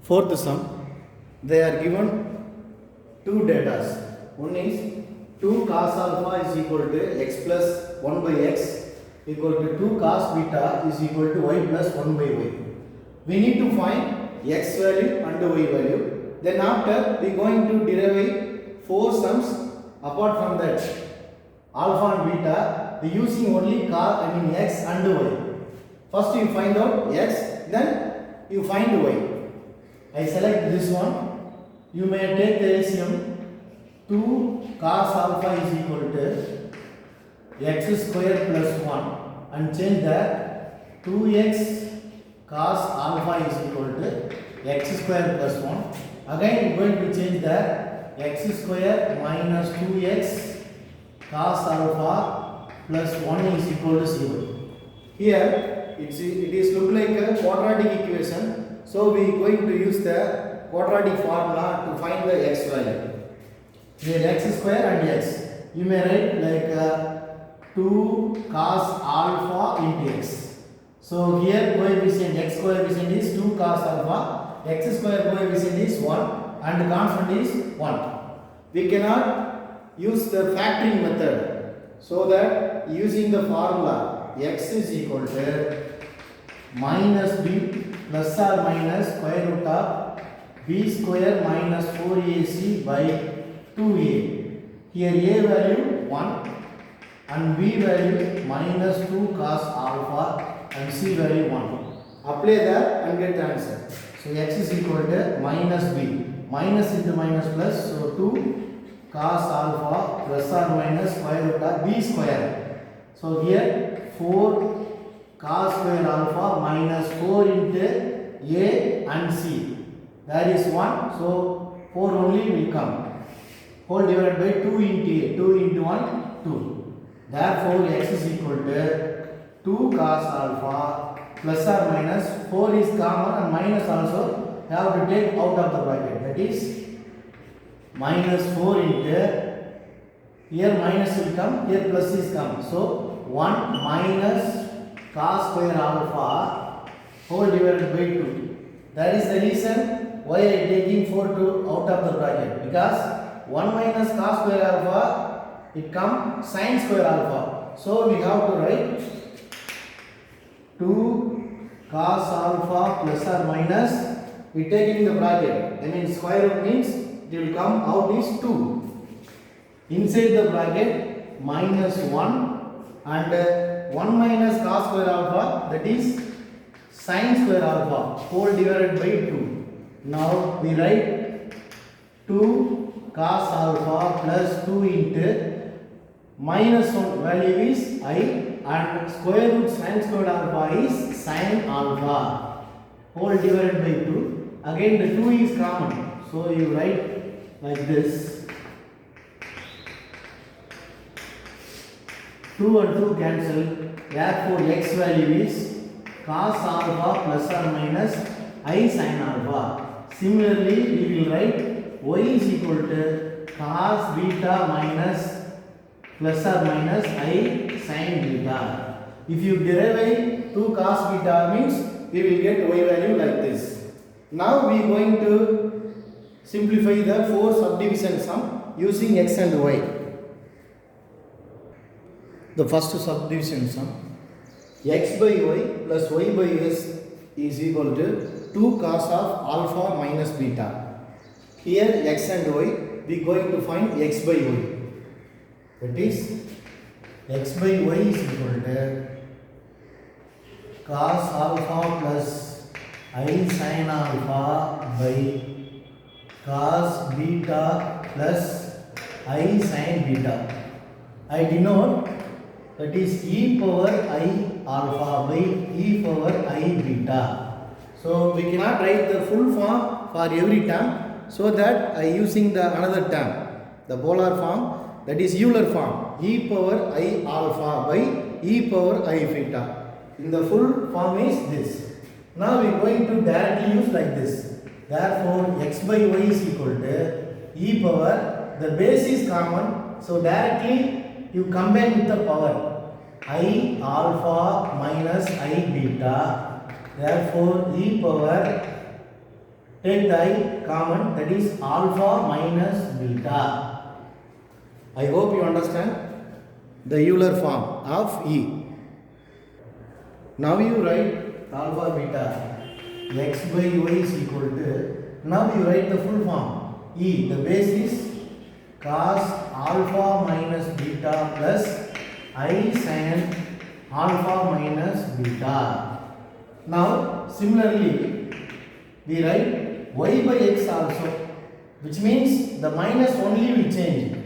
Fourth sum, they are given two data. One is 2 cos alpha is equal to x plus 1 by x equal to 2 cos beta is equal to y plus 1 by y. We need to find x value and y value. Then after we are going to derive 4 sums. Apart from that, alpha and beta, we using only x and y. First you find out x, then you find y. I select this one. You may take the LCM. 2 cos alpha is equal to x square plus 1 and change that 2x cos alpha is equal to x square plus 1. Again we are going to change that x square minus 2x cos alpha plus 1 is equal to 0. Here it is look like a quadratic equation. So we are going to use the quadratic formula to find the x value. Here x square and x. You may write like 2 cos alpha into x. So here coefficient x coefficient is 2 cos alpha, x square coefficient is 1 and constant is 1. We cannot use the factoring method, so that using the formula x is equal to minus b plus or minus square root of b square minus 4ac by 2a. Here a value 1 and b value minus 2 cos alpha and c value 1. Apply that and get the answer. So x is equal to minus b. Minus into minus plus, so 2 cos alpha plus or minus square root of b square. So here 4 cos square alpha minus 4 into a and c. That is 1. So 4 only will come. Whole divided by 2 into a. 2 into 1, 2. Therefore x is equal to 2 cos alpha plus or minus 4 is common and minus also you have to take out of the bracket. That is minus 4 into, here minus will come, here plus is come. So 1 minus cos square alpha whole divided by 2. That is the reason why I am taking 4 to out of the bracket, because 1 minus cos square alpha, it comes sin square alpha. So we have to write 2 cos alpha plus or minus, we take in the bracket. That means square root means it will come out is 2. Inside the bracket minus 1 and 1 minus cos square alpha, that is sin square alpha whole divided by 2. Now we write 2 cos alpha plus 2 into minus 1 value is I and square root sin squared alpha is sin alpha whole divided by 2. Again the 2 is common, so you write like this. 2 and 2 cancel, therefore x value is cos alpha plus or minus I sin alpha. Similarly we will write y is equal to cos beta minus plus or minus I sin beta. If you derive 2 cos beta means we will get y value like this. Now we are going to simplify the 4 subdivision sum using x and y. The first subdivision sum, x by y plus y by s is equal to 2 cos of alpha minus beta. Here x and y, we are going to find x by y. That is x by y is equal to cos alpha plus I sin alpha by cos beta plus I sin beta. I denote, that is e power I alpha by e power I beta. So we cannot write the full form for every term, so that I using the another term, the polar form, that is Euler form, e power I alpha by e power I beta. In the full form is this. Now we are going to directly use like this. Therefore x by y is equal to e power, the base is common, so directly you combine with the power I alpha minus I beta. Therefore e power Take the I common, that is alpha minus beta. I hope you understand the Euler form of E. Now you write alpha beta x by y is equal to, now you write the full form E. The base is cos alpha minus beta plus I sin alpha minus beta. Now similarly we write y by x also, which means the minus only will change,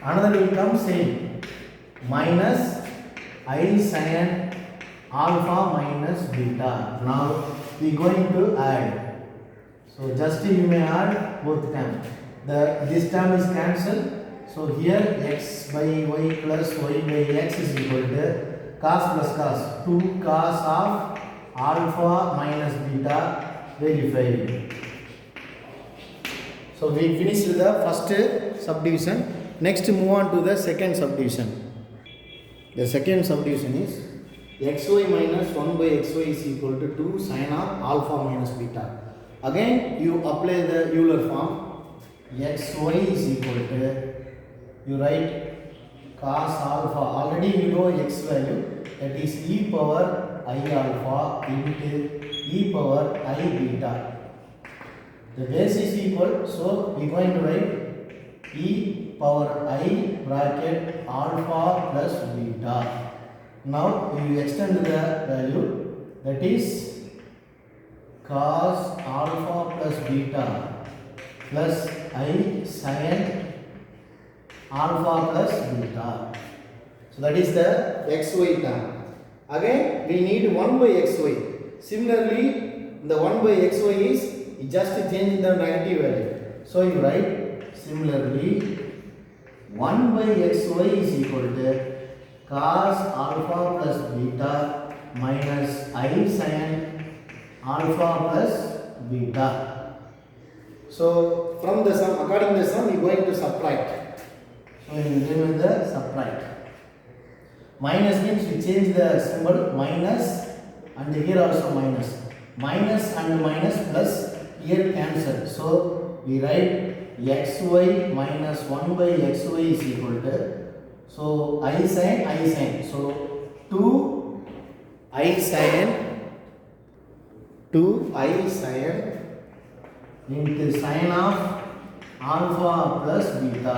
another will come same, minus I sin alpha minus beta. Now we going to add, so just you may add both terms. This term is cancelled, so here x by y plus y by x is equal to cos plus cos, 2 cos of alpha minus beta verified. So we finished with the first subdivision. Next move on to the second subdivision. The second subdivision is xy minus 1 by xy is equal to 2 sin of alpha minus beta. Again you apply the Euler form. Xy is equal to, you write cos alpha, already you know x value, that is e power I alpha into e power I beta. The base is equal, so we are going to write e power I bracket alpha plus beta. Now you extend the value, that is cos alpha plus beta plus I sin alpha plus beta. So that is the xy term. Again we need 1 by xy. Similarly the 1 by xy is just change the negative value. So you write similarly 1 by xy is equal to cos alpha plus beta minus I sin alpha plus beta. So from the sum, according to the sum, you are going to subtract. So you remember the subtract. Minus means we change the symbol, minus, and here also minus. Minus and minus plus, here cancel. So we write xy minus 1 by xy is equal to, so I sin. So 2 I sin into sin of alpha plus beta.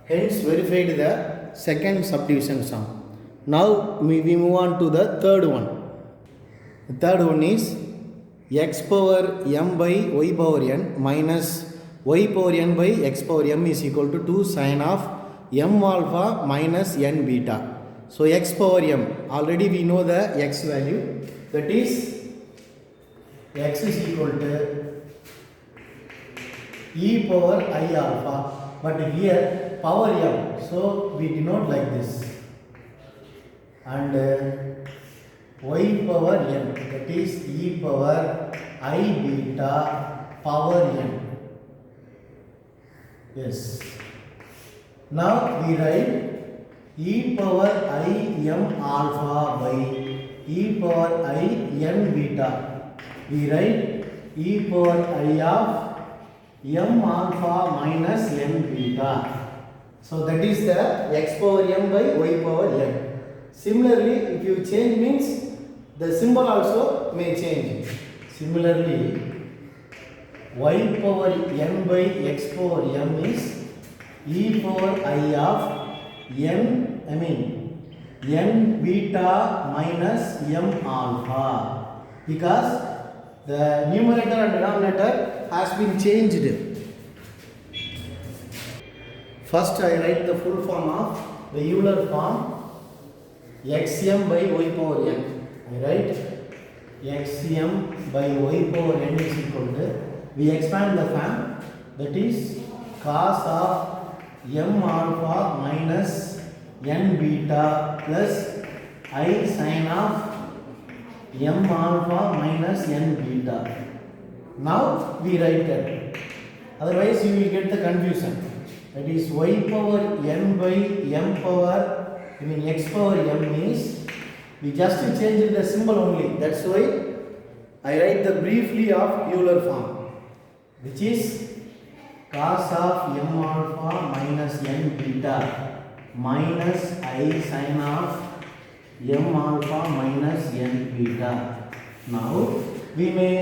Hence verified the second subdivision sum. Now we move on to the third one. The third one is x power m by y power n minus y power n by x power m is equal to 2 sin of m alpha minus n beta. So x power m, already we know the x value, that is x is equal to e power I alpha, but here power m, so we denote like this, and y power n, that is e power I beta power n. Yes. Now we write e power I m alpha by e power I n beta. We write e power I of m alpha minus n beta. So that is the x power m by y power n. Similarly, if you change means the symbol also may change. Similarly, y power n by x power m is e power I of n beta minus m alpha, because the numerator and denominator has been changed. First I write the full form of the Euler form, xm by y power n. I write xm by y power n is equal to, we expand the form, that is cos of m alpha minus n beta plus I sin of m alpha minus n beta. Now we write that, otherwise you will get the confusion. That is y power n by m power, x power m is, we just change the symbol only. That's why I write the briefly of Euler form, which is cos of m alpha minus n beta minus I sin of m alpha minus n beta. Now we may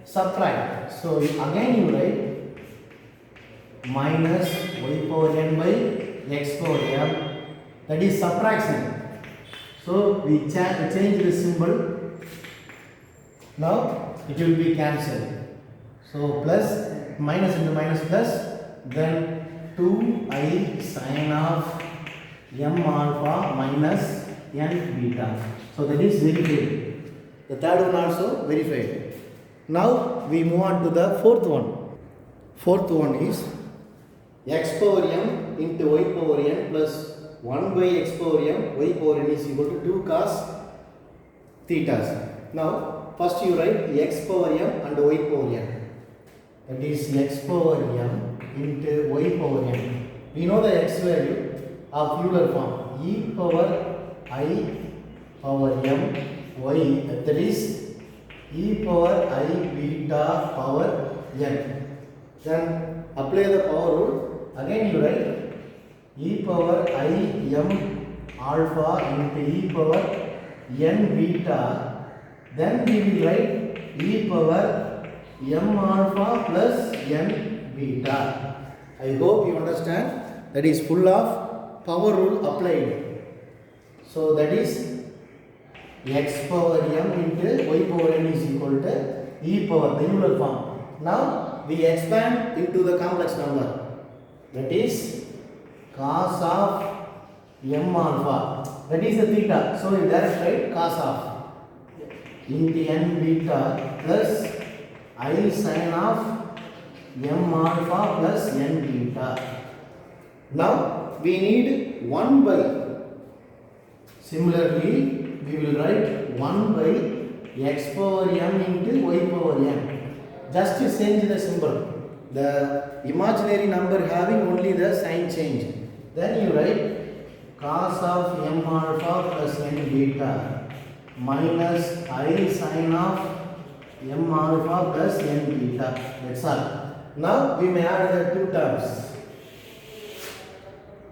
subtract. So again you write minus y power n by x power m, that is subtraction. So we change the symbol. Now it will be cancelled. So plus minus into minus plus, then 2I sin of m alpha minus n beta. So that is verified. The third one also verified. Now we move on to the fourth one. Fourth one is x power m into y power n plus 1 by x power m y power n is equal to 2 cos thetas. Now first you write x power m and y power n. That is x power m into y power n. We know the x value of Euler form, e power I power m y, that is e power I beta power n. Then apply the power rule. Again you write e power I m alpha into e power n beta. Then we will write e power m alpha plus n beta. I hope you understand. That is full of power rule applied. So that is x power m into y power n is equal to e power, the Euler form. Now we expand into the complex number. That is cos of m alpha. That is the theta. So you direct write cos of into n beta plus I sin of m alpha plus n beta. Now we need 1 by. Similarly, we will write 1 by x power m into y power n. Just to change the symbol. The imaginary number having only the sign change. Then you write cos of m alpha plus n beta minus I sin of m alpha plus n beta. That's all. Now we may add the two terms.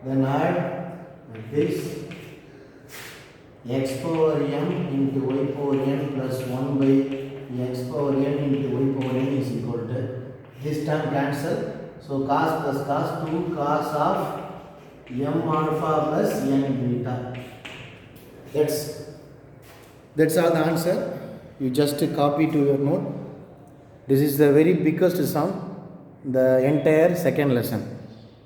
Then add like this x power m into y power n plus 1 by x power n into y power n is equal to this term cancel. So cos plus cos, 2 cos of m alpha plus n beta. That's all the answer. You just copy to your note. This is the very biggest sum, the entire second lesson.